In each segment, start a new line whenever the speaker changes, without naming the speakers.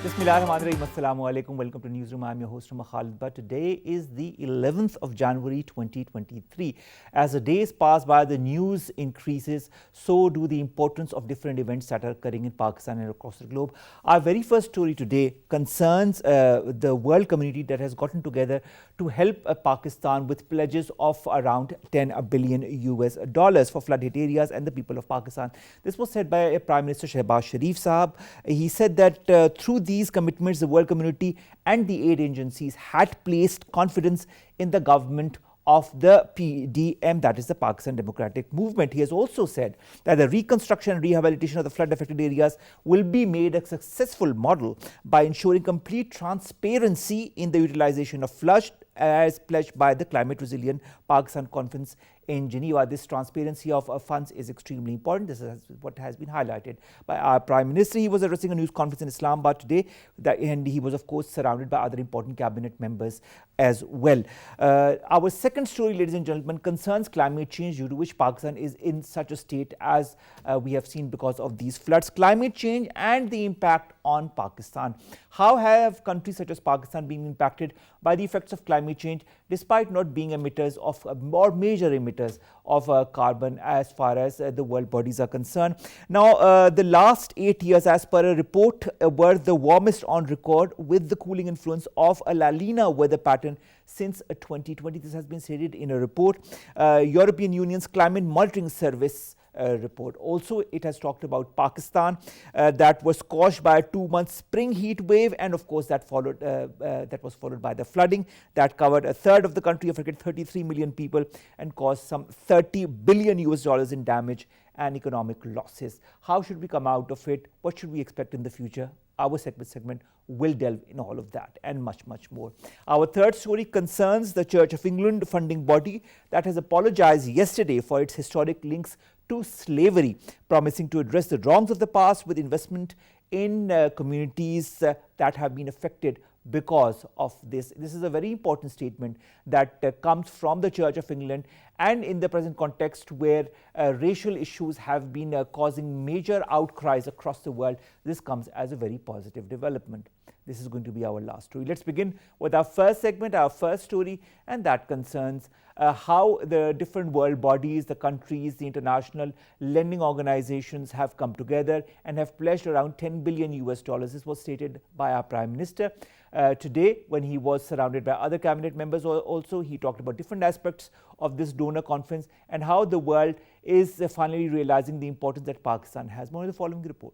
Bismillahirrahmanirrahim. Assalamu alaikum. Welcome to NEWSROOM. I'm your host, Umar Khalid. But today is the 11th of January 2023. As the days pass by, the news increases. So do the importance of different events that are occurring in Pakistan and across the globe. Our very first story today concerns the world community that has gotten together to help Pakistan with pledges of around 10 billion US dollars for flood hit areas and the people of Pakistan. This was said by Prime Minister Shehbaz Sharif Sahab. He said that through these commitments, the world community and the aid agencies had placed confidence in the government of the PDM, that is the Pakistan Democratic Movement. He has also said that the reconstruction and rehabilitation of the flood affected areas will be made a successful model by ensuring complete transparency in the utilization of floods as pledged by the Climate Resilient Pakistan Conference in Geneva. This transparency of funds is extremely important. This is what has been highlighted by our Prime Minister. He was addressing a news conference in Islamabad today, and he was, of course, surrounded by other important cabinet members as well. Our second story, ladies and gentlemen, concerns climate change, due to which Pakistan is in such a state as we have seen because of these floods. Climate change and the impact on Pakistan. How have countries such as Pakistan been impacted by the effects of climate change, despite not being emitters of or major emitters of carbon as far as the world bodies are concerned? Now, the last 8 years, as per a report, were the warmest on record, with the cooling influence of a La Nina weather pattern since 2020. This has been stated in a report. European Union's Climate Monitoring Service report. Also, it has talked about Pakistan that was scorched by a 2-month spring heat wave, and of course that was followed by the flooding that covered a third of the country, affected 33 million people, and caused some 30 billion US dollars in damage and economic losses. How should we come out of it? What should we expect in the future? Our segment will delve in all of that and much, much more. Our third story concerns the Church of England funding body that has apologized yesterday for its historic links to slavery, promising to address the wrongs of the past with investment in communities that have been affected because of this. This is a very important statement that comes from the Church of England, and in the present context where racial issues have been causing major outcries across the world, this comes as a very positive development. This is going to be our last story. Let's begin with our first segment, our first story, and that concerns how the different world bodies, the countries, the international lending organizations have come together and have pledged around 10 billion US dollars. This was stated by our Prime Minister today when he was surrounded by other cabinet members. Also, he talked about different aspects of this donor conference and how the world is finally realizing the importance that Pakistan has. More in the following report.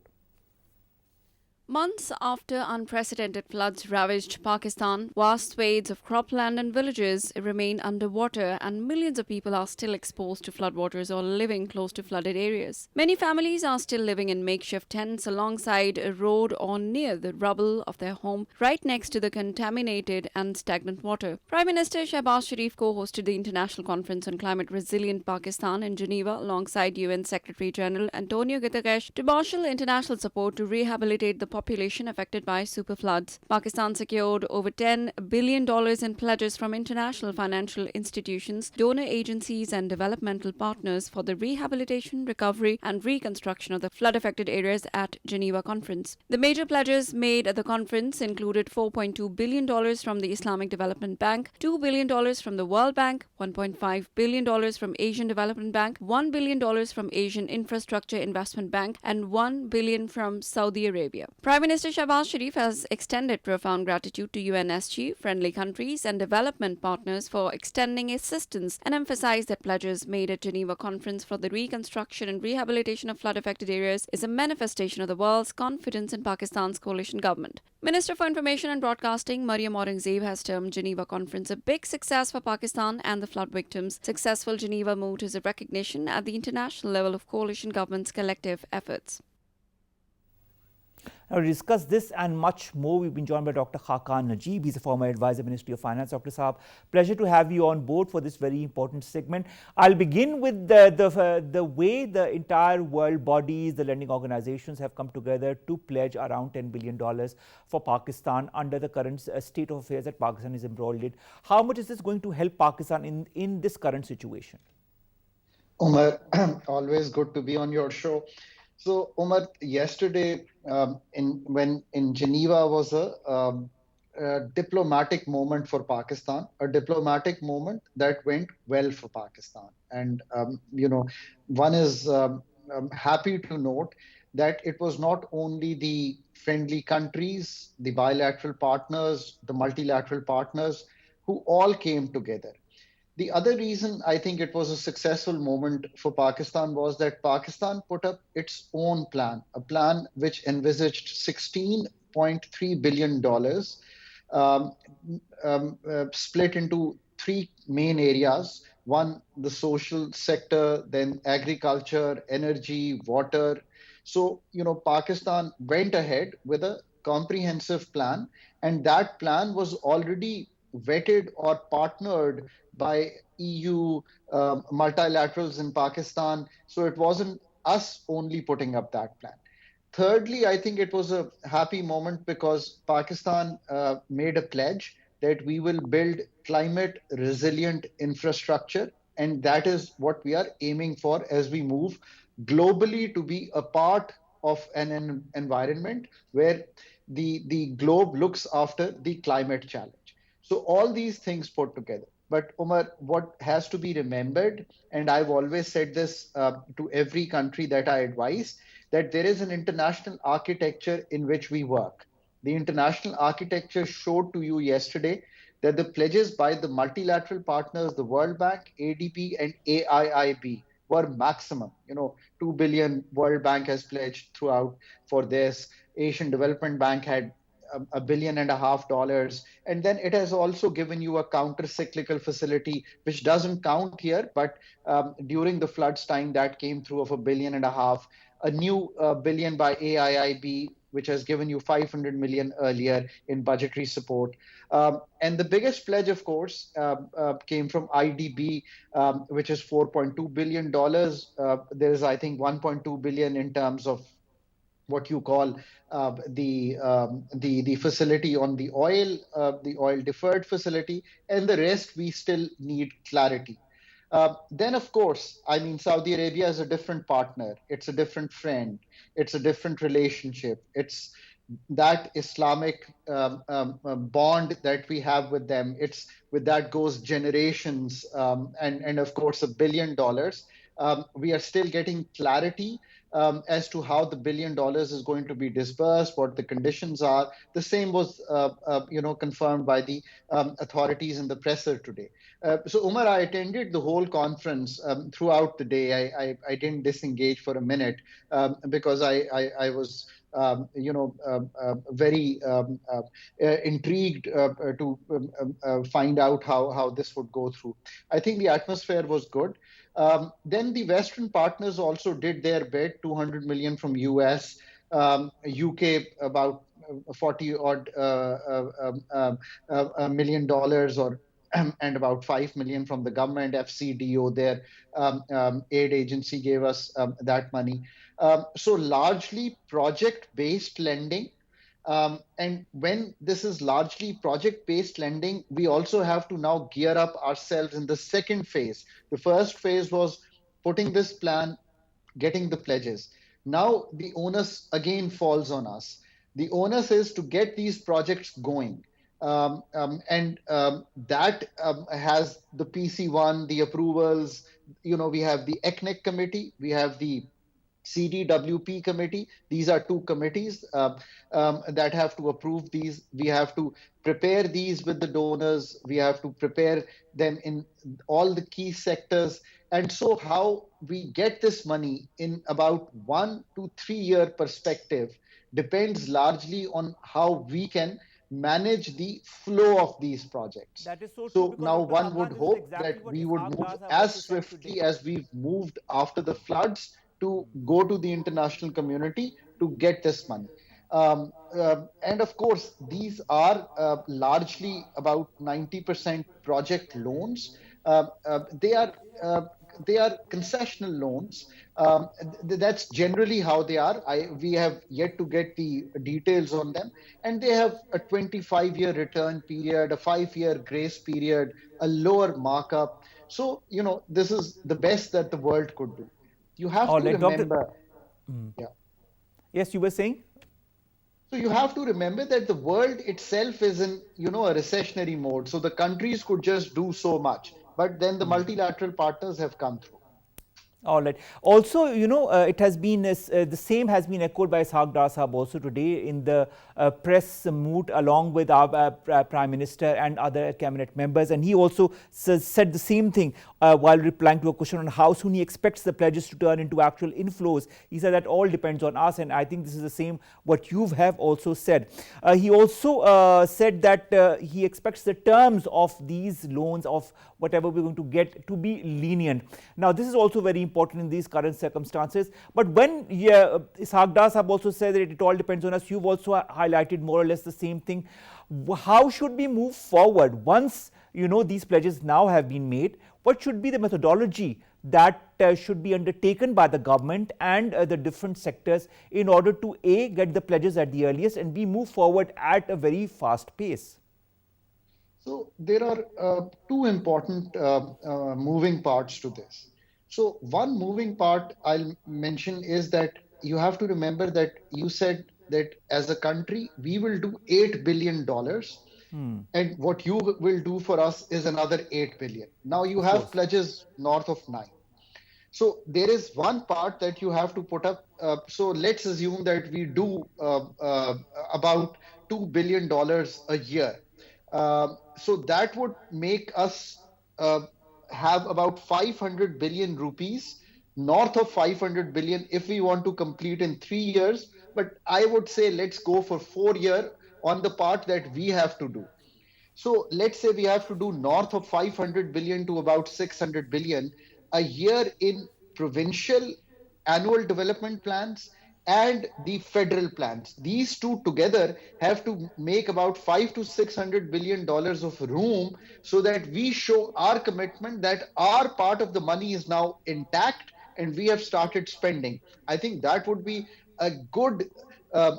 Months after unprecedented floods ravaged Pakistan, vast swathes of cropland and villages remain underwater, and millions of people are still exposed to floodwaters or living close to flooded areas. Many families are still living in makeshift tents alongside a road or near the rubble of their home, right next to the contaminated and stagnant water. Prime Minister Shehbaz Sharif co-hosted the International Conference on Climate Resilient Pakistan in Geneva alongside UN Secretary General Antonio Guterres to marshal international support to rehabilitate the population affected by superfloods. Pakistan secured over $10 billion in pledges from international financial institutions, donor agencies and developmental partners for the rehabilitation, recovery and reconstruction of the flood-affected areas at Geneva Conference. The major pledges made at the conference included $4.2 billion from the Islamic Development Bank, $2 billion from the World Bank, $1.5 billion from Asian Development Bank, $1 billion from Asian Infrastructure Investment Bank, and $1 billion from Saudi Arabia. Prime Minister Shehbaz Sharif has extended profound gratitude to UNSG, friendly countries and development partners for extending assistance, and emphasized that pledges made at Geneva Conference for the reconstruction and rehabilitation of flood-affected areas is a manifestation of the world's confidence in Pakistan's coalition government. Minister for Information and Broadcasting Maryam Aurangzeb has termed Geneva Conference a big success for Pakistan and the flood victims. Successful Geneva moved as a recognition at the international level of coalition government's collective efforts.
Now, to discuss this and much more, we've been joined by Dr. Khaqan Najeeb. He's a former advisor, Ministry of Finance. Dr. Saab, pleasure to have you on board for this very important segment. I'll begin with the way the entire world bodies, the lending organizations have come together to pledge around $10 billion for Pakistan under the current state of affairs that Pakistan is embroiled in. How much is this going to help Pakistan in this current situation?
Omar, always good to be on your show. So, Omar, yesterday when in Geneva was a diplomatic moment for Pakistan, a diplomatic moment that went well for Pakistan. And, one is happy to note that it was not only the friendly countries, the bilateral partners, the multilateral partners who all came together. The other reason I think it was a successful moment for Pakistan was that Pakistan put up its own plan, a plan which envisaged $16.3 billion, um, split into three main areas. One, the social sector, then agriculture, energy, water. So, Pakistan went ahead with a comprehensive plan, and that plan was already vetted or partnered by EU multilaterals in Pakistan. So it wasn't us only putting up that plan. Thirdly, I think it was a happy moment because Pakistan made a pledge that we will build climate resilient infrastructure. And that is what we are aiming for as we move globally to be a part of an environment where the globe looks after the climate challenge. So all these things put together. But Umar, what has to be remembered, and I've always said this to every country that I advise, that there is an international architecture in which we work. The international architecture showed to you yesterday that the pledges by the multilateral partners, the World Bank, ADB, and AIIB, were maximum. 2 billion World Bank has pledged throughout for this. Asian Development Bank had $1.5 billion, and then it has also given you a counter-cyclical facility, which doesn't count here, but during the floods time that came through of $1.5 billion, a new billion by AIIB, which has given you 500 million earlier in budgetary support. And the biggest pledge, of course, came from IDB, which is $4.2 billion. There's, I think, 1.2 billion in terms of what you call the facility on the oil deferred facility, and the rest we still need clarity. Then, of course, I mean, Saudi Arabia is a different partner. It's a different friend. It's a different relationship. It's that Islamic bond that we have with them. It's with that goes generations, and of course $1 billion. We are still getting clarity as to how the $1 billion is going to be disbursed, what the conditions are. The same was, confirmed by the authorities in the presser today. So, Umar, I attended the whole conference throughout the day. I didn't disengage for a minute because I was very intrigued to find out how this would go through. I think the atmosphere was good. Then the Western partners also did their bit, 200 million from US, UK about 40 odd $1 million, or and about 5 million from the government. FCDO, their aid agency, gave us that money. So largely project-based lending. And when this is largely project-based lending, we also have to now gear up ourselves in the second phase. The first phase was putting this plan, getting the pledges. Now the onus again falls on us. The onus is to get these projects going. And that has the PC1, the approvals. We have the ECNIC committee, we have the CDWP committee. These are two committees that have to approve these. We have to prepare these with the donors. We have to prepare them in all the key sectors. And so how we get this money in about 1 to 3 year perspective depends largely on how we can manage the flow of these projects.
That is so true
So
because
now
Dr.
one
Khaqan,
would
this is
hope
exactly
that
what
we would
Ishaq
move
Dars have
as
also said
swiftly
today.
as we've moved after the floods to go to the international community to get this money. And of course, these are largely about 90% project loans. They are concessional loans. That's generally how they are. We have yet to get the details on them, and they have a 25-year return period, a 5-year grace period, a lower markup. So this is the best that the world could do. You have
All
to
right, Dr.
remember, yeah.
Yes, you were saying?
So you have to remember that the world itself is in, a recessionary mode. So the countries could just do so much, but then the multilateral partners have come through.
All right. Also, it has been the same has been echoed by Ishaq Dar Sahab also today in the press moot along with our Prime Minister and other cabinet members. And he also said the same thing while replying to a question on how soon he expects the pledges to turn into actual inflows. He said that all depends on us. And I think this is the same what you have also said. He also said that he expects the terms of these loans of whatever we're going to get to be lenient. Now, this is also very important in these current circumstances. But when Ishaq Das have also said that it all depends on us, you've also highlighted more or less the same thing. How should we move forward once these pledges now have been made? What should be the methodology that should be undertaken by the government and the different sectors in order to A, get the pledges at the earliest, and B, move forward at a very fast pace?
So there are two important moving parts to this. So one moving part I'll mention is that you have to remember that you said that as a country, we will do $8 billion, and what you will do for us is another 8 billion. Now you
Of
have
course.
pledges north of 9. So there is one part that you have to put up. So let's assume that we do about $2 billion a year. So that would make us uh, have about 500 billion rupees, north of 500 billion, if we want to complete in 3 years. But I would say let's go for 4 year on the part that we have to do. So let's say we have to do north of 500 billion to about 600 billion a year in provincial annual development plans and the federal plans. These two together have to make about 5 to 600 billion dollars of room so that we show our commitment that our part of the money is now intact and we have started spending. I think that would be a good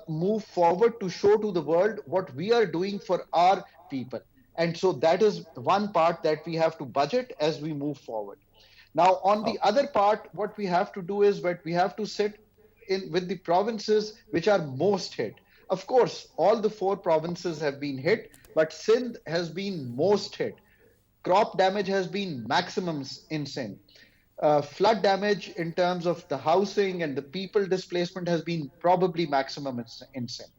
move forward to show to the world what we are doing for our people. And so that is one part that we have to budget as we move forward. Now, on
Oh,
the other part, what we have to do is that we have to sit in with the provinces which are most hit. Of course, all the four provinces have been hit, but Sindh has been most hit. Crop damage has been maximum in Sindh. Flood damage in terms of the housing and the people displacement has been probably maximum in Sindh.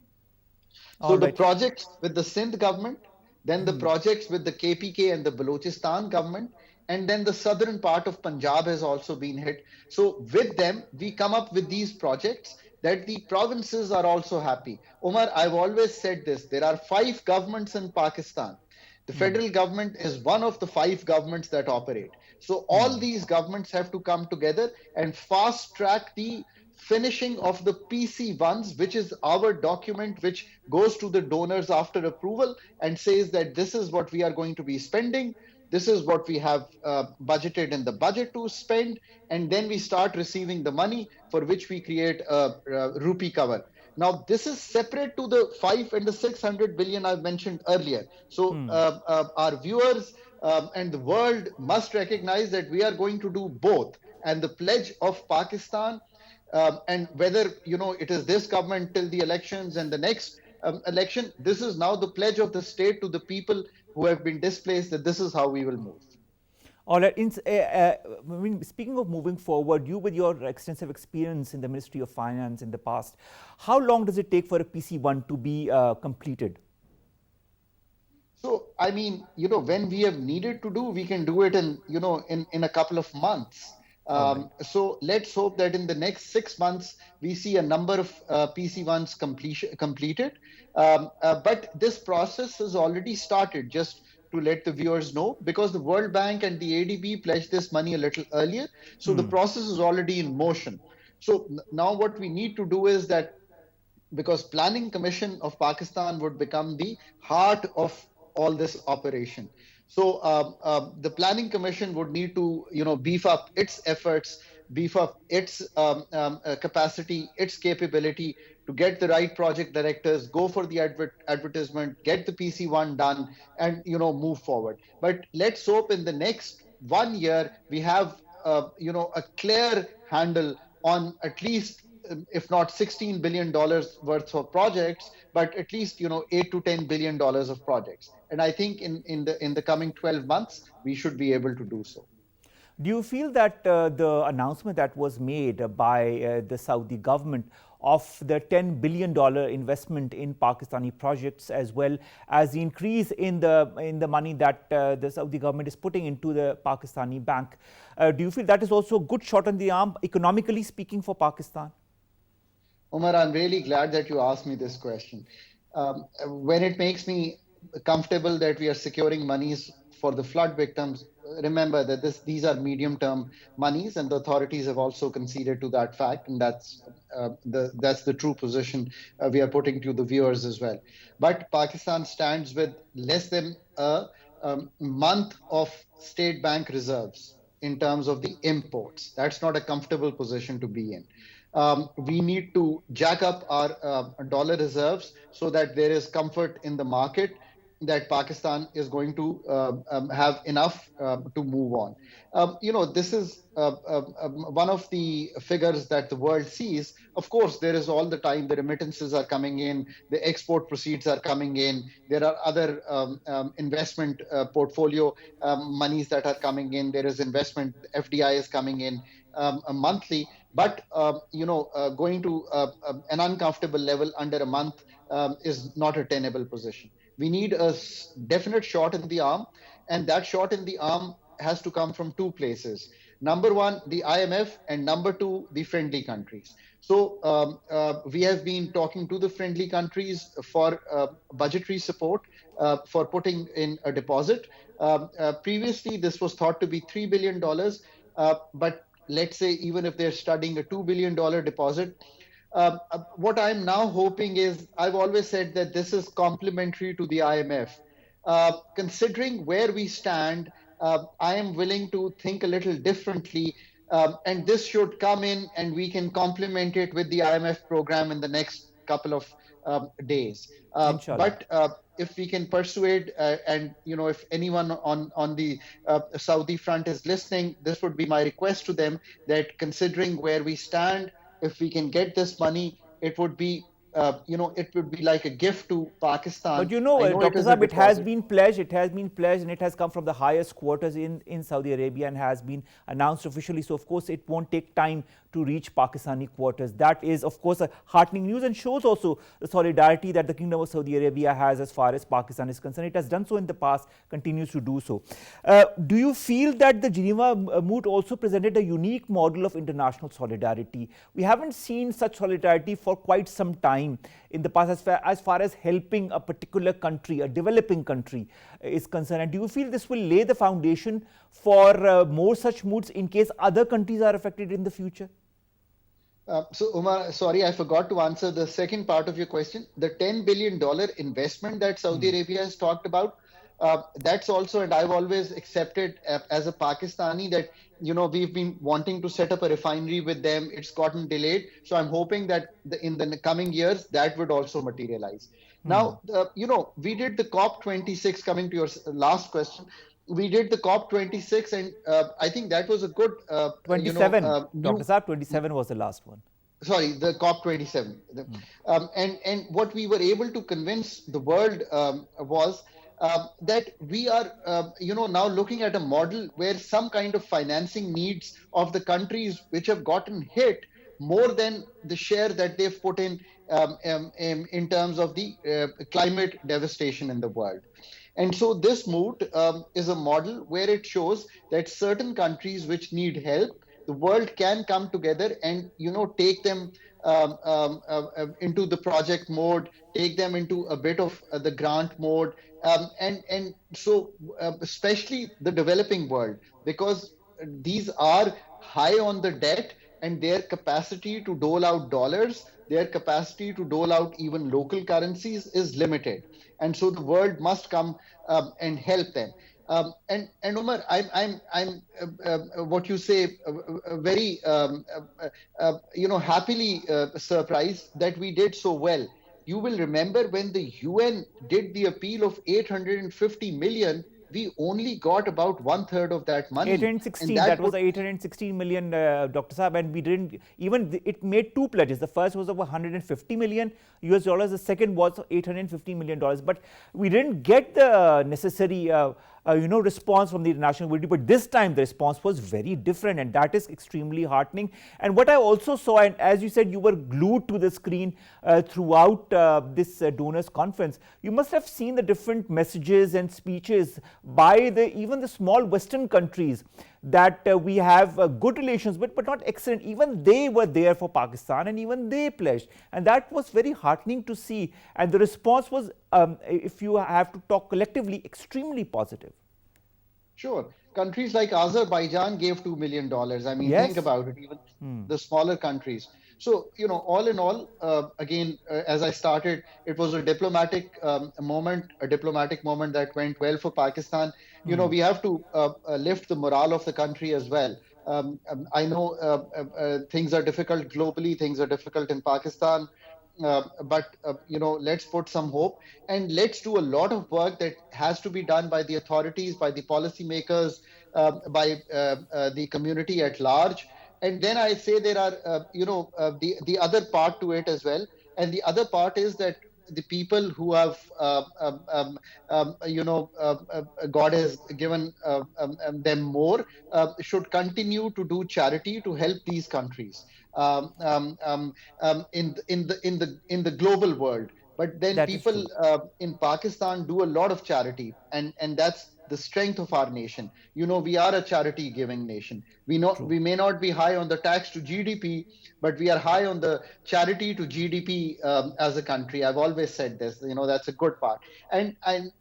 So
all
the
right.
projects with the Sindh government, then the projects with the KPK and the Balochistan government, and then the southern part of Punjab has also been hit. So with them, we come up with these projects that the provinces are also happy. Omar, I've always said this, there are 5 governments in Pakistan. The federal government is one of the 5 governments that operate. So all these governments have to come together and fast track the finishing of the PC1s, which is our document which goes to the donors after approval and says that this is what we are going to be spending. This is what we have budgeted in the budget to spend. And then we start receiving the money for which we create a rupee cover. Now, this is separate to the 5 and the 600 billion I've mentioned earlier. So, our viewers and the world must recognize that we are going to do both. And the pledge of Pakistan, and whether it is this government till the elections and the next election, this is now the pledge of the state to the people who have been displaced that this is how we will move.
All right. Speaking of moving forward, you with your extensive experience in the Ministry of Finance in the past, how long does it take for a PC1 to be completed?
So, I mean, when we have needed to do, we can do it in a couple of months.
All right.
So let's hope that in the next 6 months we see a number of PC1s completed. But this process has already started. Just to let the viewers know, because the World Bank and the ADB pledged this money a little earlier, so the process is already in motion. So now what we need to do is that, because Planning Commission of Pakistan would become the heart of all this operation. So the Planning Commission would need to, beef up its efforts, beef up its capacity, its capability to get the right project directors, go for the advertisement, get the PC1 done, and move forward. But let's hope in the next 1 year we have a clear handle on at least if not $16 billion worth of projects, but at least, 8 to $10 billion of projects. And I think in the coming 12 months, we should be able to do so.
Do you feel that the announcement that was made by the Saudi government of the $10 billion investment in Pakistani projects, as well as the increase in the money that the Saudi government is putting into the Pakistani bank, do you feel that is also a good shot in the arm, economically speaking, for Pakistan?
Omar, I'm really glad that you asked me this question. When it makes me comfortable that we are securing monies for the flood victims, remember that these are medium-term monies, and the authorities have also conceded to that fact, and that's the true position we are putting to the viewers as well. But Pakistan stands with less than a month of state bank reserves in terms of the imports. That's not a comfortable position to be in. We need to jack up our dollar reserves so that there is comfort in the market that Pakistan is going to have enough to move on. This is one of the figures that the world sees. Of course, there is all the time the remittances are coming in, the export proceeds are coming in, there are other investment portfolio monies that are coming in, there is investment, FDI is coming in monthly. But going to an uncomfortable level under a month is not a tenable position. We need a definite shot in the arm, and that shot in the arm has to come from two places. Number one, the IMF, and number two, the friendly countries. So we have been talking to the friendly countries for budgetary support for putting in a deposit. Previously, this was thought to be $3 billion, but let's say even if they're studying a $2 billion deposit, what I'm now hoping is, I've always said that this is complementary to the IMF. Considering where we stand, I am willing to think a little differently, and this should come in and we can complement it with the IMF program in the next couple of days. But if we can persuade, and if anyone on the Saudi front is listening, this would be my request to them, that considering where we stand, if we can get this money, it would be it would be like a gift to Pakistan.
But Dr. Saab, it has been pledged, and it has come from the highest quarters in Saudi Arabia and has been announced officially. So, of course, it won't take time to reach Pakistani quarters. That is, of course, a heartening news, and shows also the solidarity that the Kingdom of Saudi Arabia has as far as Pakistan is concerned. It has done so in the past, continues to do so. Do you feel that the Geneva mood also presented a unique model of international solidarity? We haven't seen such solidarity for quite some time in the past as far as helping a particular country, a developing country, is concerned. And do you feel this will lay the foundation for more such moods in case other countries are affected in the future?
So, Umar, sorry, I forgot to answer the second part of your question. The $10 billion investment that Saudi Arabia has talked about, that's also, and I've always accepted as a Pakistani that, we've been wanting to set up a refinery with them. It's gotten delayed. So I'm hoping that in the coming years, that would also materialize. Now, we did the COP26, coming to your last question. We did the COP26, and I think that was a good
27. Dr. Saab, 27 was the last one.
Sorry, the COP27. And what we were able to convince the world was that we are, now looking at a model where some kind of financing needs of the countries which have gotten hit more than the share that they've put in terms of the climate devastation in the world. And so this mood is a model where it shows that certain countries which need help, the world can come together and, take them into the project mode, take them into a bit of the grant mode. And so especially the developing world, because these are high on the debt, and their capacity to dole out dollars, their capacity to dole out even local currencies is limited. And so the world must come and help them. And Umar, I'm what you say, very happily surprised that we did so well. You will remember when the UN did the appeal of 850 million, we only got about 1/3 of that money, and
816,
that
that was
would.
the 816 million, Dr. Saab, and we didn't even, it made two pledges. The first was of 150 million US dollars, the second was 850 million dollars, but we didn't get the necessary response from the international community. But this time the response was very different, and that is extremely heartening. And what I also saw, and as you said, you were glued to the screen throughout this donors conference, you must have seen the different messages and speeches by even the small Western countries that we have good relations with, but not excellent. Even they were there for Pakistan, and even they pledged, and that was very heartening to see. And the response was, if you have to talk collectively, extremely positive.
Sure. Countries like Azerbaijan gave $2 million. I mean, think
Yes.
about it, even the smaller countries. So, all in all, again, as I started, it was a diplomatic moment that went well for Pakistan. We have to lift the morale of the country as well. I know things are difficult globally, things are difficult in Pakistan. But let's put some hope, and let's do a lot of work that has to be done by the authorities, by the policymakers, by the community at large. And then I say there are the other part to it as well, and the other part is that the people who have God has given them more should continue to do charity to help these countries in the global world. But then
That is
people
true.
in Pakistan do a lot of charity, and that's the strength of our nation. We are a charity giving nation.
True.
We may not be high on the tax to GDP, but we are high on the charity to GDP as a country. I've always said this. That's a good part. And I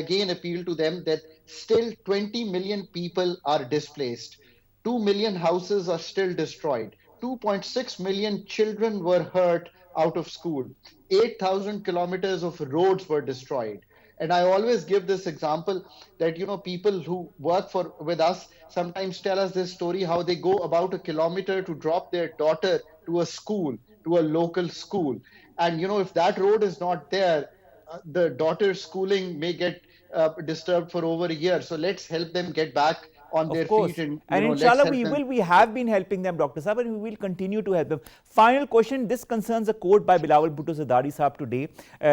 again appeal to them that still 20 million people are displaced. 2 million houses are still destroyed. 2.6 million children were hurt out of school. 8,000 kilometers of roads were destroyed. And I always give this example that, people who work with us sometimes tell us this story, how they go about a kilometer to drop their daughter to a school, to a local school. And, if that road is not there, the daughter's schooling may get disturbed for over a year. So let's help them get back on
Of
their feet,
course.
and,
And
let's
inshallah,
help
we
them.
will. We have been helping them, Dr. Saab, and we will continue to help them. Final question. This concerns a quote by Bilawal Bhutto Zardari Saab today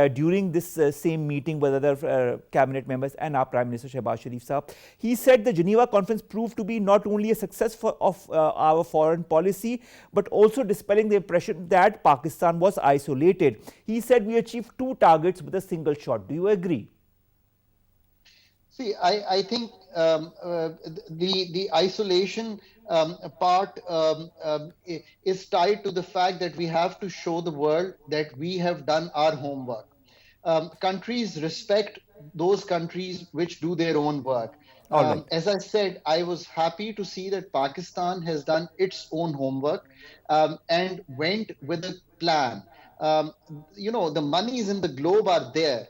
during this same meeting with other cabinet members and our Prime Minister Shehbaz Sharif Saab. He said the Geneva conference proved to be not only a success of our foreign policy, but also dispelling the impression that Pakistan was isolated. He said we achieved two targets with a single shot. Do you agree?
See, I think the isolation part is tied to the fact that we have to show the world that we have done our homework. Countries respect those countries which do their own work.
All right.
As I said, I was happy to see that Pakistan has done its own homework and went with a plan. The monies in the globe are there.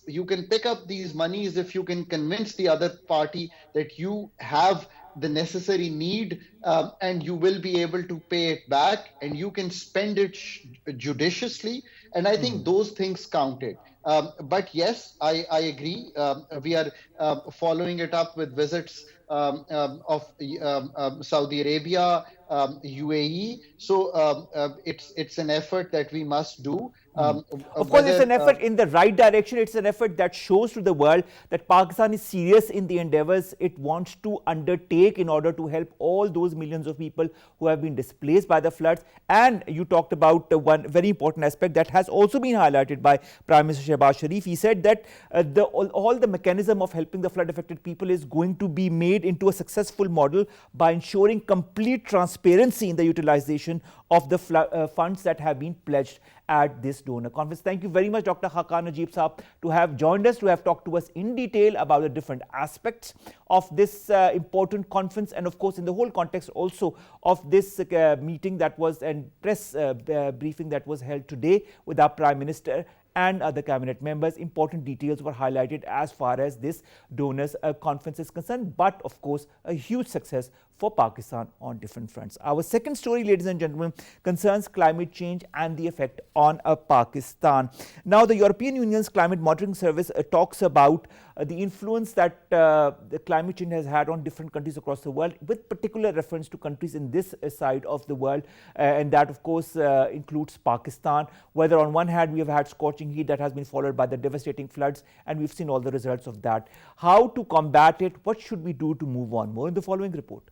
You can pick up these monies if you can convince the other party that you have the necessary need, and you will be able to pay it back, and you can spend it judiciously. And I think those things counted. But yes, I agree. We are following it up with visits of Saudi Arabia, UAE. So it's an effort that we must do.
Of course, it's an effort in the right direction. It's an effort that shows to the world that Pakistan is serious in the endeavors it wants to undertake in order to help all those millions of people who have been displaced by the floods. And you talked about one very important aspect that has also been highlighted by Prime Minister Shehbaz Sharif. He said that all the mechanism of helping the flood affected people is going to be made into a successful model by ensuring complete transparency in the utilization of the funds that have been pledged at this donor conference. Thank you very much, Dr. Khaqan Najeeb Saab, to have joined us, to have talked to us in detail about the different aspects of this important conference, and of course in the whole context also of this meeting that was, and press briefing that was held today with our Prime Minister and other cabinet members. Important details were highlighted as far as this donors conference is concerned, but of course a huge success for Pakistan on different fronts. Our second story, ladies and gentlemen, concerns climate change and the effect on Pakistan. Now, the European Union's Climate Monitoring Service talks about the influence that the climate change has had on different countries across the world, with particular reference to countries in this side of the world, and that of course includes Pakistan, whether on one hand we have had scorching heat that has been followed by the devastating floods, and we've seen all the results of that. How to combat it? What should we do to move on? More in the following report.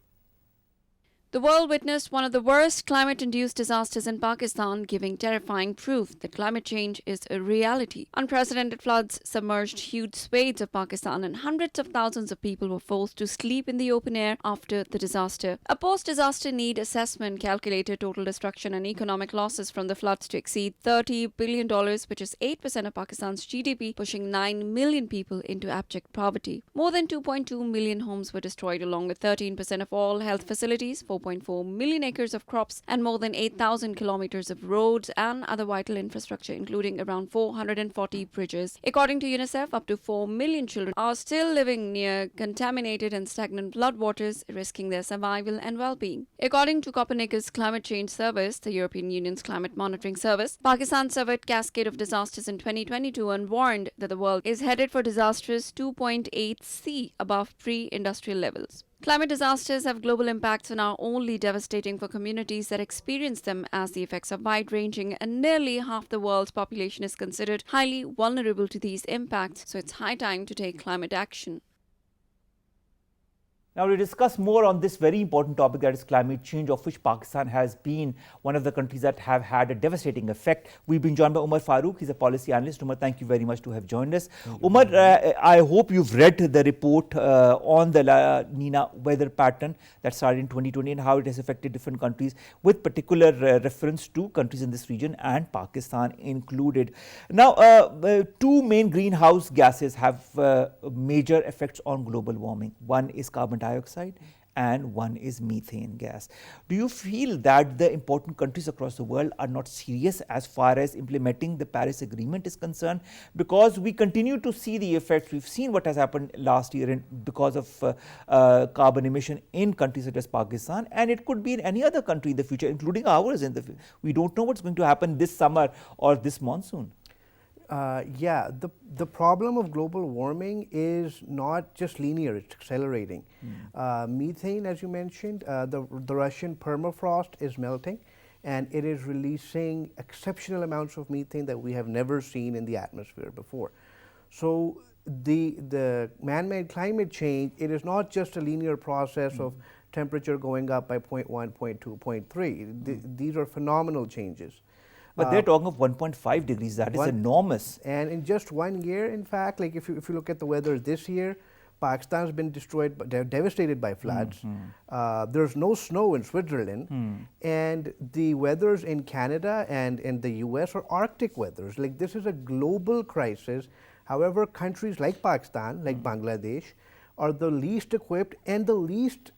The world witnessed one of the worst climate-induced disasters in Pakistan, giving terrifying proof that climate change is a reality. Unprecedented floods submerged huge swathes of Pakistan, and hundreds of thousands of people were forced to sleep in the open air after the disaster. A post-disaster need assessment calculated total destruction and economic losses from the floods to exceed $30 billion, which is 8% of Pakistan's GDP, pushing 9 million people into abject poverty. More than 2.2 million homes were destroyed, along with 13% of all health facilities, 4.4 million acres of crops, and more than 8,000 kilometers of roads and other vital infrastructure, including around 440 bridges. According to UNICEF, up to 4 million children are still living near contaminated and stagnant floodwaters, risking their survival and well-being. According to Copernicus Climate Change Service, the European Union's climate monitoring service, Pakistan surveyed cascade of disasters in 2022 and warned that the world is headed for disastrous 2.8 C above pre-industrial levels. Climate disasters have global impacts and are only devastating for communities that experience them, as the effects are wide-ranging and nearly half the world's population is considered highly vulnerable to these impacts, so it's high time to take climate action.
Now, to discuss more on this very important topic, that is climate change, of which Pakistan has been one of the countries that have had a devastating effect, we've been joined by Umar Farooq. He's a policy analyst. Umar, thank you very much to have joined us. Umar, I hope you've read the report on the La Nina weather pattern that started in 2020 and how it has affected different countries, with particular reference to countries in this region and Pakistan included. Now, two main greenhouse gases have major effects on global warming. One is carbon dioxide and one is methane gas. Do you feel that the important countries across the world are not serious as far as implementing the Paris Agreement is concerned? Because we continue to see the effects. We've seen what has happened last year because of carbon emission in countries such as Pakistan, and it could be in any other country in the future, including ours. We don't know what's going to happen this summer or this monsoon.
The problem of global warming is not just linear, it's accelerating. Methane, as you mentioned, the Russian permafrost is melting, and it is releasing exceptional amounts of methane that we have never seen in the atmosphere before. So the man-made climate change, it is not just a linear process of temperature going up by 0.1, 0.2, 0.3. These are phenomenal changes.
But they're talking of 1.5 degrees. That is enormous.
And in just 1 year, in fact, like if you look at the weather this year, Pakistan's been destroyed, devastated by floods. There's no snow in Switzerland, and the weathers in Canada and in the US are Arctic weathers. Like, this is a global crisis. However, countries like Pakistan, like Bangladesh, are the least equipped and the least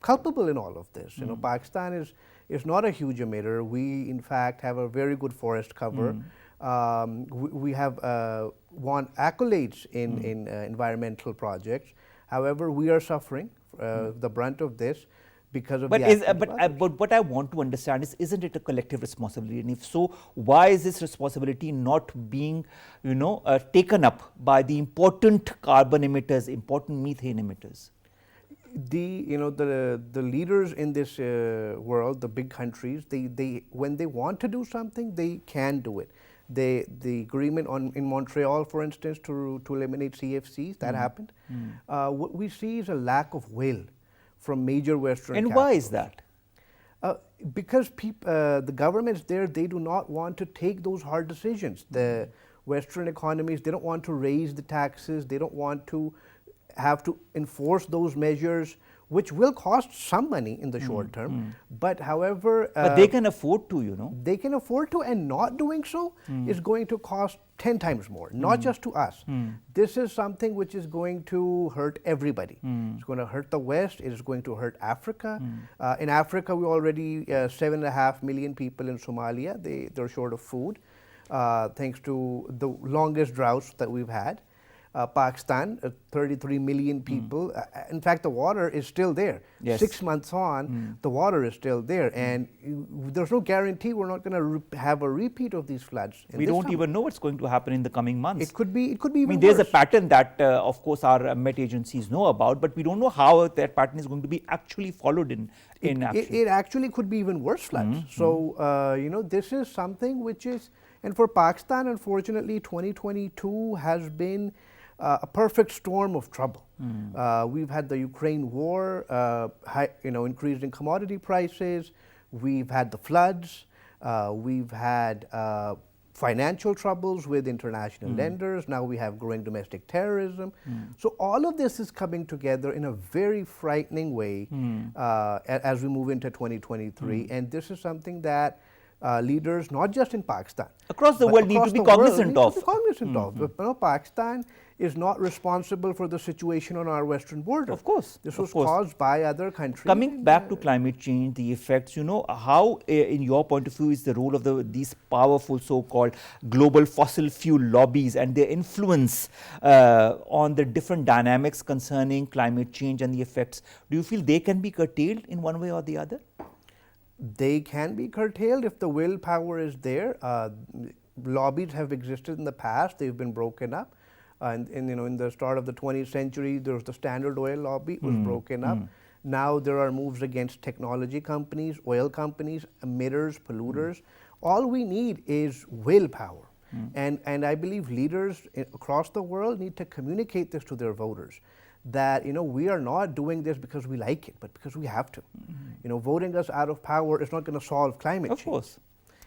culpable in all of this. You know, Pakistan is not a huge emitter. We, in fact, have a very good forest cover. We have won accolades in environmental projects. However, we are suffering the brunt of this because of
but what I want to understand is, isn't it a collective responsibility? And if so, why is this responsibility not being, taken up by the important carbon emitters, important methane emitters?
The leaders in this world, the big countries, they when they want to do something, they can do it. The agreement in Montreal, for instance, to eliminate CFCs, that happened. What we see is a lack of will from major Western capitals.
And why is that?
Because the governments there, they do not want to take those hard decisions. The Western economies, they don't want to raise the taxes. They don't want to have to enforce those measures, which will cost some money in the short term. But however,
but they can afford to,
They can afford to, and not doing so is going to cost 10 times more, not just to us. This is something which is going to hurt everybody. It's going to hurt the West. It is going to hurt Africa. In Africa, we already 7.5 million people in Somalia. They're short of food, thanks to the longest droughts that we've had. Pakistan, 33 million people. In fact, the water is still there.
Yes.
6 months on, the water is still there. And there's no guarantee we're not going to have a repeat of these floods.
We don't even know what's going to happen in the coming months.
It could be even
I mean, there's a
worse.
pattern that, of course, our Met agencies know about, but we don't know how that pattern is going to be actually followed in action.
It actually could be even worse floods. So, you know, this is something which is, and for Pakistan, unfortunately, 2022 has been a perfect storm of trouble. We've had the Ukraine war, increasing commodity prices. We've had the floods. We've had financial troubles with international lenders. Now we have growing domestic terrorism. So all of this is coming together in a very frightening way as we move into 2023. And this is something that leaders, not just in Pakistan,
across the
but
world, need
across
to be
the world
cognizant
need to
of.
be cognizant of. But, you know, Pakistan is not responsible for the situation on our western border.
Of course.
This
of
was
course.
caused by other countries.
Coming back to climate change, the effects, you know, how, in your point of view, is the role of these powerful so-called global fossil fuel lobbies and their influence on the different dynamics concerning climate change and the effects? Do you feel they can be curtailed in one way or the other?
They can be curtailed if the willpower is there. Lobbies have existed in the past. They've been broken up. And you know, in the start of the 20th century, there was the Standard Oil lobby. It was broken up. Now there are moves against technology companies, oil companies, emitters, polluters. All we need is willpower. And I believe leaders across the world need to communicate this to their voters, that, you know, we are not doing this because we like it, but because we have to. You know, voting us out of power is not going to solve climate change.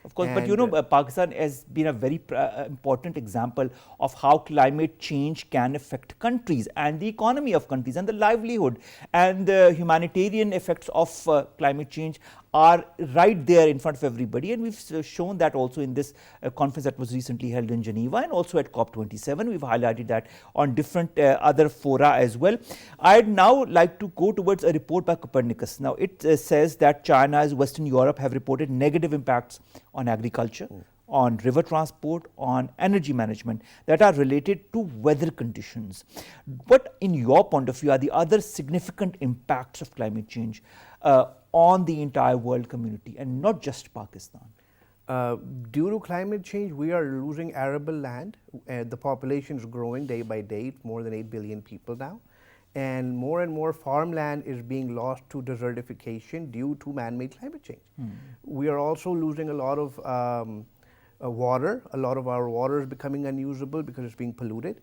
Of course, but you know, Pakistan has been a very important example of how climate change can affect countries and the economy of countries and the livelihood and the humanitarian effects of climate change are right there in front of everybody, and we've shown that also in this conference that was recently held in Geneva and also at COP27. We've highlighted that on different other fora as well. I'd now like to go towards a report by Copernicus. Now, it says that China and Western Europe have reported negative impacts on agriculture, on river transport, on energy management that are related to weather conditions. What, in your point of view, are the other significant impacts of climate change on the entire world community and not just Pakistan?
Due to climate change, we are losing arable land. The population is growing day by day, more than 8 billion people now. And more farmland is being lost to desertification due to man-made climate change. We are also losing a lot of water. A lot of our water is becoming unusable because it's being polluted.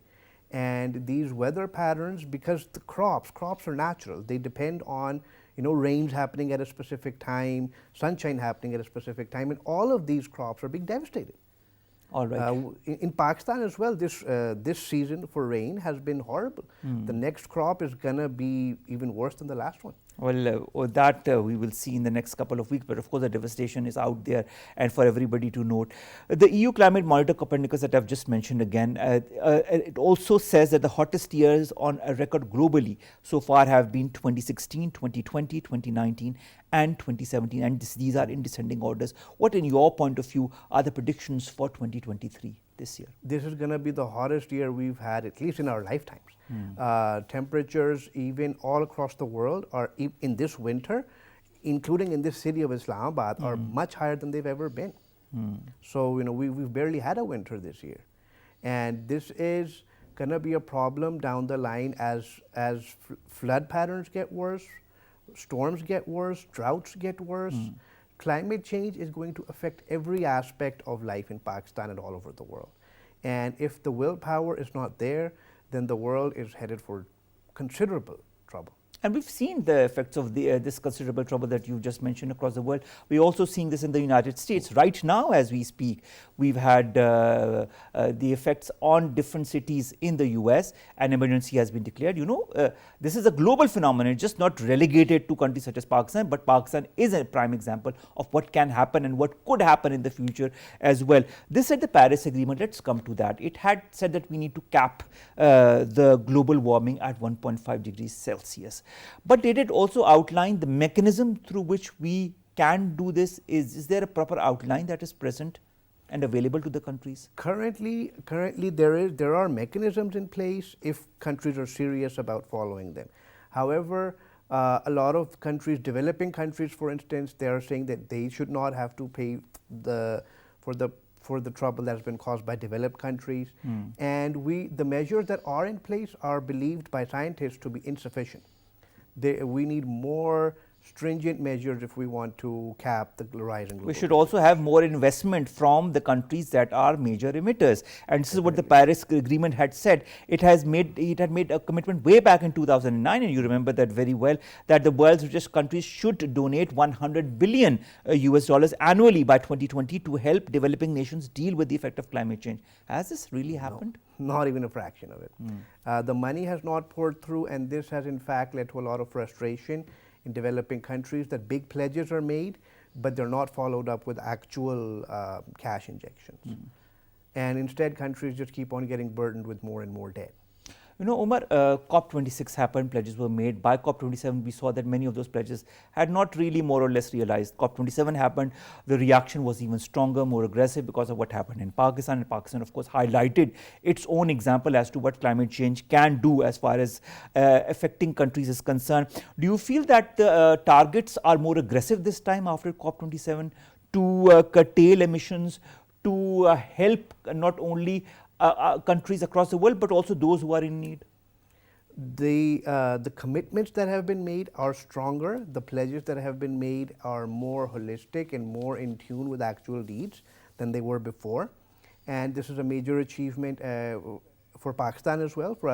And these weather patterns, because the crops are natural, they depend on, you know, rains happening at a specific time, sunshine happening at a specific time, and all of these crops are being devastated.
All right.
In Pakistan as well, this season for rain has been horrible. The next crop is going to be even worse than the last one.
Well, that we will see in the next couple of weeks, but of course the devastation is out there and for everybody to note. The EU Climate Monitor Copernicus that I've just mentioned again, it also says that the hottest years on a record globally so far have been 2016, 2020, 2019 and 2017, and these are in descending orders. What, in your point of view, are the predictions for 2023 this year?
This is going to be the hottest year we've had, at least in our lifetimes. Temperatures even all across the world are in this winter, including in this city of Islamabad, are much higher than they've ever been. So, you know, we've barely had a winter this year. And this is going to be a problem down the line as flood patterns get worse, storms get worse, droughts get worse. Climate change is going to affect every aspect of life in Pakistan and all over the world. And if the willpower is not there, then the world is headed for considerable trouble.
And we've seen the effects of this considerable trouble that you've just mentioned across the world. We're also seeing this in the United States. Right now, as we speak, we've had the effects on different cities in the US. An emergency has been declared. You know, this is a global phenomenon, just not relegated to countries such as Pakistan, but Pakistan is a prime example of what can happen and what could happen in the future as well. This said the Paris Agreement, let's come to that. It had said that we need to cap the global warming at 1.5 degrees Celsius. But did it also outline the mechanism through which we can do this? Is there a proper outline that is present and available to the countries?
Currently there are mechanisms in place if countries are serious about following them. However, a lot of countries, developing countries, for instance, they are saying that they should not have to pay for the trouble that has been caused by developed countries. And the measures that are in place are believed by scientists to be insufficient. We need more stringent measures if we want to cap the rise in global
We should also have more investment from the countries that are major emitters, and this is what the Paris Agreement had said. It had made a commitment way back in 2009, and you remember that very well, that the world's richest countries should donate 100 billion US dollars annually by 2020 to help developing nations deal with the effect of climate change. Has this really happened?
No, not even a fraction of it. The money has not poured through, and this has in fact led to a lot of frustration in developing countries, that big pledges are made, but they're not followed up with actual cash injections. And instead, countries just keep on getting burdened with more and more debt.
You know, Omar, COP26 happened, pledges were made. By COP27, we saw that many of those pledges had not really more or less realized. COP27 happened, the reaction was even stronger, more aggressive because of what happened in Pakistan. And Pakistan, of course, highlighted its own example as to what climate change can do as far as affecting countries is concerned. Do you feel that the targets are more aggressive this time after COP27 to curtail emissions, to help not only countries across the world, but also those who are in need?
The commitments that have been made are stronger. The pledges that have been made are more holistic and more in tune with actual needs than they were before. And this is a major achievement for Pakistan as well, for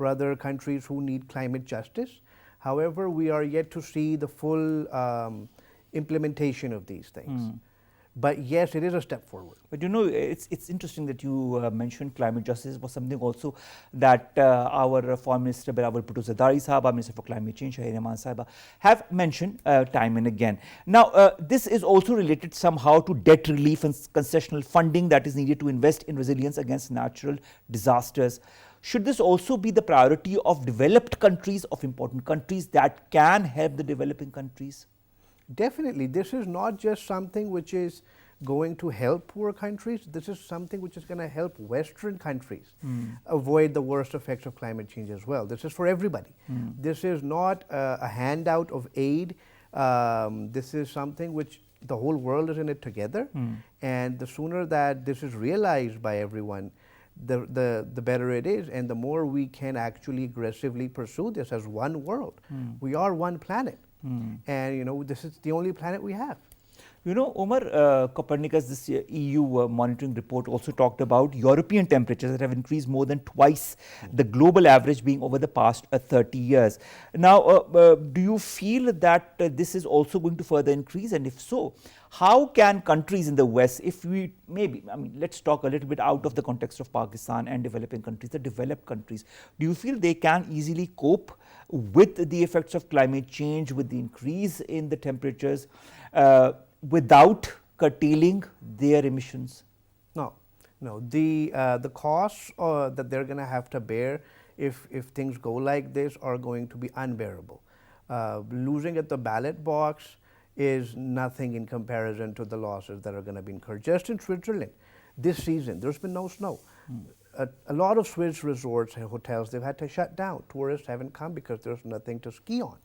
other countries who need climate justice. However, we are yet to see the full implementation of these things. But yes, it is a step forward.
But you know, it's interesting that you mentioned climate justice was something also that our Foreign Minister Birawal Bhutto Zardari Sahab, our Minister for Climate Change, Shaheen Rahman Sahiba, have mentioned time and again. Now, this is also related somehow to debt relief and concessional funding that is needed to invest in resilience against natural disasters. Should this also be the priority of developed countries, of important countries that can help the developing countries?
Definitely. This is not just something which is going to help poor countries. This is something which is going to help Western countries avoid the worst effects of climate change as well. This is for everybody. This is not a handout of aid. This is something which the whole world is in it together. And the sooner that this is realized by everyone, the better it is, and the more we can actually aggressively pursue this as one world. We are one planet. And you know, this is the only planet we have.
You know, Omar, Copernicus, this EU monitoring report also talked about European temperatures that have increased more than twice the global average, being over the past 30 years. Now, do you feel that this is also going to further increase? And if so, how can countries in the West, if we maybe, I mean, let's talk a little bit out of the context of Pakistan and developing countries, the developed countries, do you feel they can easily cope with the effects of climate change, with the increase in the temperatures, without curtailing their emissions?
No. The costs that they're going to have to bear if things go like this are going to be unbearable. Losing at the ballot box is nothing in comparison to the losses that are going to be incurred. Just in Switzerland, this season, there's been no snow. A lot of Swiss resorts and hotels, they've had to shut down. Tourists haven't come because there's nothing to ski on.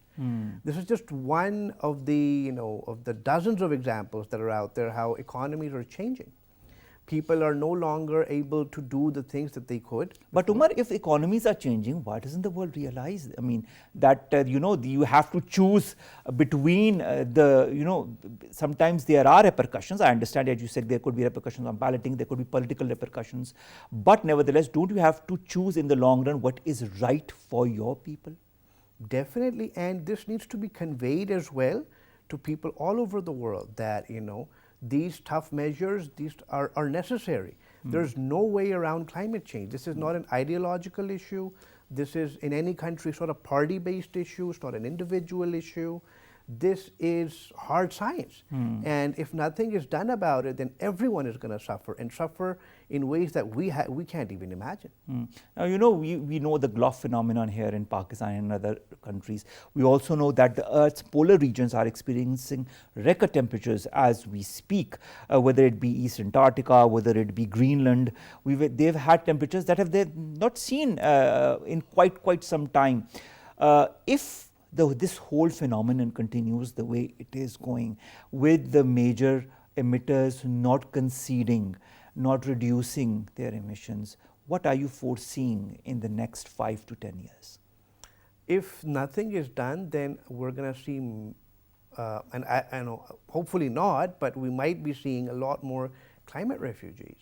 This is just one of the, of the dozens of examples that are out there how economies are changing. People are no longer able to do the things that they could.
But Umar, if economies are changing, why doesn't the world realize? I mean, that you have to choose between sometimes there are repercussions. I understand, as you said, there could be repercussions on balloting, there could be political repercussions. But nevertheless, don't you have to choose in the long run what is right for your people?
Definitely, and this needs to be conveyed as well to people all over the world that, these tough measures, these are necessary. There's no way around climate change. This is not an ideological issue. This is, in any country, sort of party-based issue. It's not an individual issue. this is hard science. And if nothing is done about it, then everyone is going to suffer, and suffer in ways that we can't even imagine.
Now, you know, we know the Gulf phenomenon here in Pakistan and other countries. We also know that the Earth's polar regions are experiencing record temperatures as we speak, whether it be East Antarctica, whether it be Greenland. They've had temperatures that they've not seen in quite some time. If this whole phenomenon continues the way it is going, with the major emitters not conceding, not reducing their emissions, what are you foreseeing in the next 5 to 10 years?
If nothing is done, then we're going to see, and I know hopefully not, but we might be seeing a lot more climate refugees.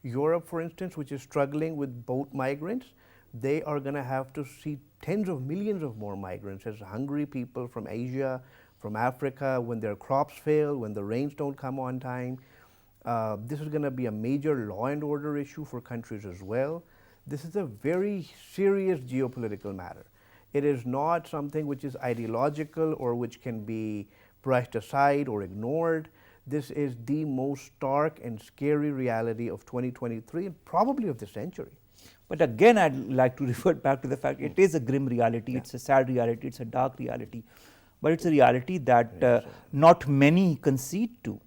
Europe, for instance, which is struggling with boat migrants, they are going to have to see tens of millions of more migrants as hungry people from Asia, from Africa, when their crops fail, when the rains don't come on time. This is going to be a major law and order issue for countries as well. This is a very serious geopolitical matter. It is not something which is ideological or which can be brushed aside or ignored. This is the most stark and scary reality of 2023 and probably of the century.
But again, I'd like to revert back to the fact it is a grim reality, it's a sad reality, it's a dark reality, but it's a reality that not many concede to.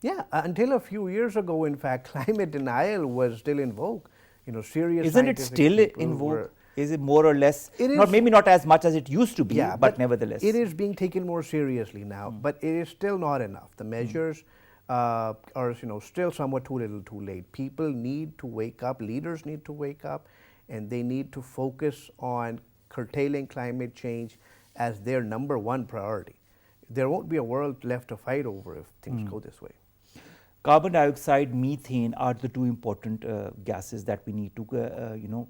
Yeah, until a few years ago, in fact, climate denial was still in vogue. You know, serious.
Isn't it still in vogue? Is it more or less? Maybe not as much as it used to be,
yeah,
but nevertheless.
It is being taken more seriously now, but it is still not enough. The measures are, still somewhat too little too late. People need to wake up, leaders need to wake up, and they need to focus on curtailing climate change as their #1 priority. There won't be a world left to fight over if things go this way.
Carbon dioxide, methane are the two important gases that we need to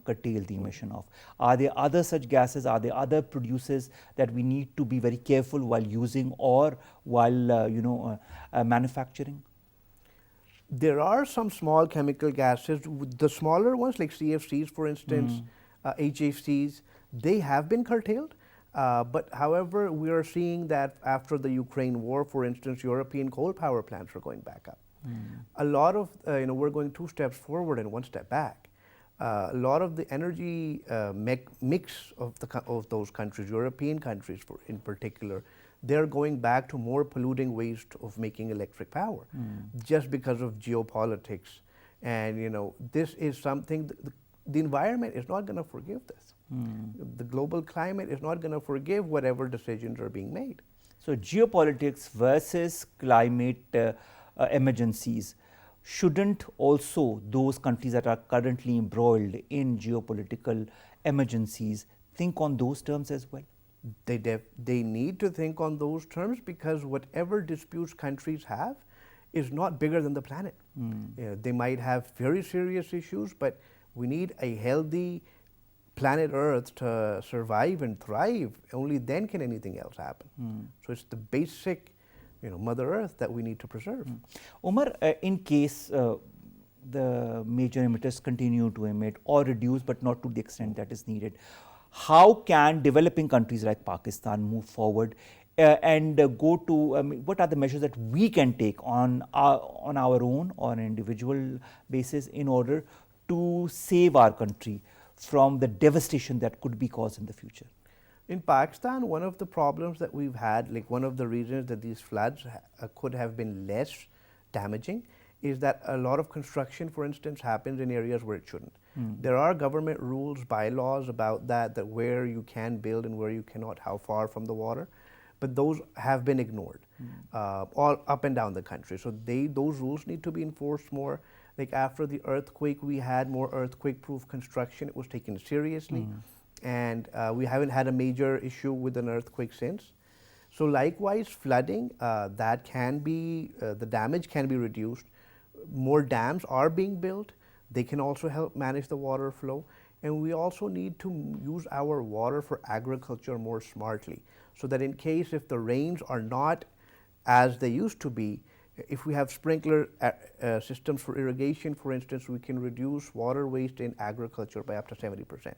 curtail the emission of. Are there other such gases? Are there other producers that we need to be very careful while using or while manufacturing?
There are some small chemical gases. The smaller ones like CFCs, for instance, HFCs, they have been curtailed. But however, we are seeing that after the Ukraine war, for instance, European coal power plants are going back up. A lot of, we're going 2 steps forward and 1 step back. A lot of the energy mix of those countries, European countries in particular, they're going back to more polluting ways of making electric power just because of geopolitics. And, this is something, the environment is not going to forgive this. The global climate is not going to forgive whatever decisions are being made.
So geopolitics versus climate emergencies, shouldn't also those countries that are currently embroiled in geopolitical emergencies think on those terms as well?
They need to think on those terms, because whatever disputes countries have is not bigger than the planet. They might have very serious issues, but we need a healthy planet Earth to survive and thrive. Only then can anything else happen. So it's the basic Mother Earth that we need to preserve.
Omar, in case the major emitters continue to emit or reduce, but not to the extent that is needed, how can developing countries like Pakistan move forward and go to, what are the measures that we can take on our own, on an individual basis, in order to save our country from the devastation that could be caused in the future?
In Pakistan, one of the problems that we've had, like one of the reasons that these floods could have been less damaging, is that a lot of construction, for instance, happens in areas where it shouldn't. There are government rules, bylaws about that where you can build and where you cannot, how far from the water, but those have been ignored all up and down the country. So those rules need to be enforced more. Like after the earthquake, we had more earthquake-proof construction. It was taken seriously. And we haven't had a major issue with an earthquake since. So likewise, flooding, that can be, the damage can be reduced. More dams are being built. They can also help manage the water flow. And we also need to use our water for agriculture more smartly, so that in case if the rains are not as they used to be, if we have sprinkler systems for irrigation, for instance, we can reduce water waste in agriculture by up to 70%.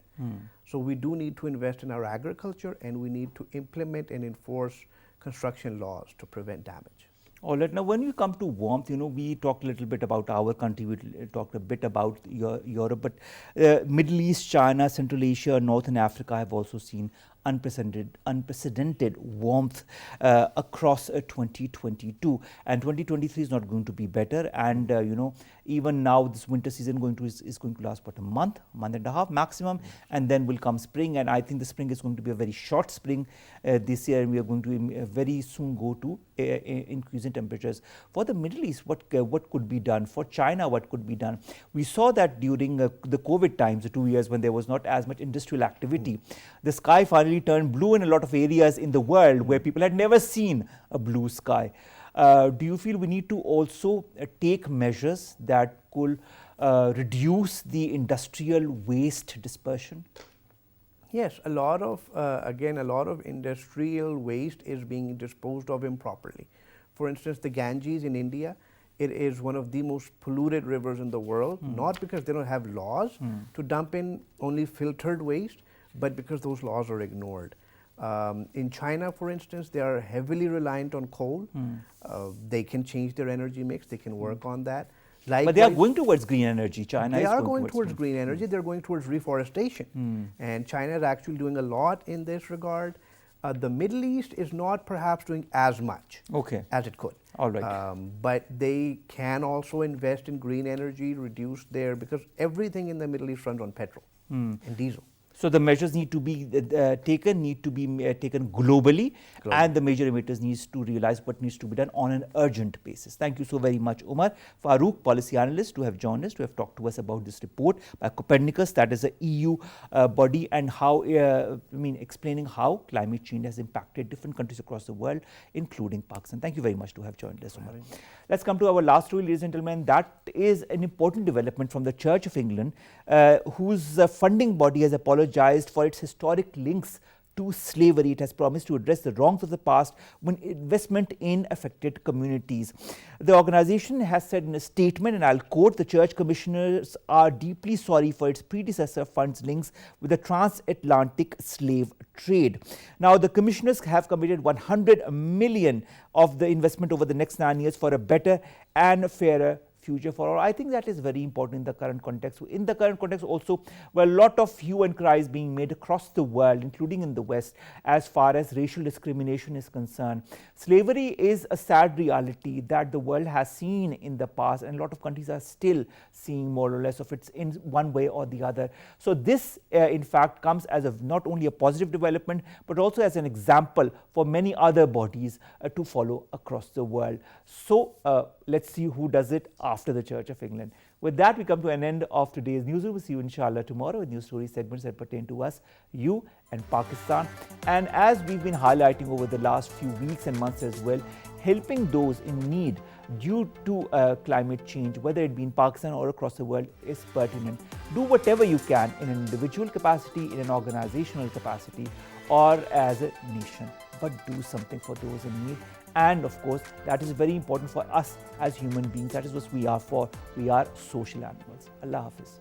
So we do need to invest in our agriculture, and we need to implement and enforce construction laws to prevent damage.
All right. Now, when you come to warmth, we talked a little bit about our country, we talked a bit about Europe, but Middle East, China, Central Asia, Northern Africa have also seen unprecedented warmth across 2022, and 2023 is not going to be better. And even now this winter season is going to last about a month and a half maximum, and then will come spring. And I think the spring is going to be a very short spring this year, and we are going to very soon go to increase in temperatures. For the Middle East, what could be done? For China, what could be done? We saw that during the COVID times, the 2 years when there was not as much industrial activity, the sky finally turned blue in a lot of areas in the world where people had never seen a blue sky. Do you feel we need to also take measures that could reduce the industrial waste dispersion?
Yes, a lot of industrial waste is being disposed of improperly. For instance, the Ganges in India, it is one of the most polluted rivers in the world, not because they don't have laws to dump in only filtered waste, but because those laws are ignored. In China, for instance, they are heavily reliant on coal. They can change their energy mix, they can work on that. Likewise,
but they are going towards green energy. China
they
is
are
going
towards green energy. They're going towards reforestation. And China is actually doing a lot in this regard. The Middle East is not perhaps doing as much as it could.
All right.
But they can also invest in green energy, reduce because everything in the Middle East runs on petrol and diesel.
So the measures need to be taken globally, and the major emitters needs to realize what needs to be done on an urgent basis. Thank you so very much, Umar. Farooq, policy analyst, to have joined us, to have talked to us about this report by Copernicus, that is a EU body, and how, explaining how climate change has impacted different countries across the world, including Pakistan. Thank you very much to have joined us, Umar. Let's come to our last story, ladies and gentlemen. That is an important development from the Church of England, whose funding body has apologized for its historic links to slavery. It has promised to address the wrongs of the past with investment in affected communities. The organization has said in a statement, and I'll quote, "The church commissioners are deeply sorry for its predecessor fund's links with the transatlantic slave trade." Now, the commissioners have committed 100 million of the investment over the next 9 years for a better and fairer future for all. I think that is very important in the current context. In the current context also, where a lot of hue and cries being made across the world, including in the West, as far as racial discrimination is concerned. Slavery is a sad reality that the world has seen in the past, and a lot of countries are still seeing more or less of it in one way or the other. So this, in fact, comes as not only a positive development, but also as an example for many other bodies to follow across the world. So let's see who does it after the Church of England. With that, we come to an end of today's newsroom. We'll see you inshallah tomorrow with news story segments that pertain to us, you and Pakistan. And as we've been highlighting over the last few weeks and months as well, helping those in need due to climate change, whether it be in Pakistan or across the world, is pertinent. Do whatever you can in an individual capacity, in an organizational capacity, or as a nation, but do something for those in need. And of course, that is very important for us as human beings. That is what we are for. We are social animals. Allah Hafiz.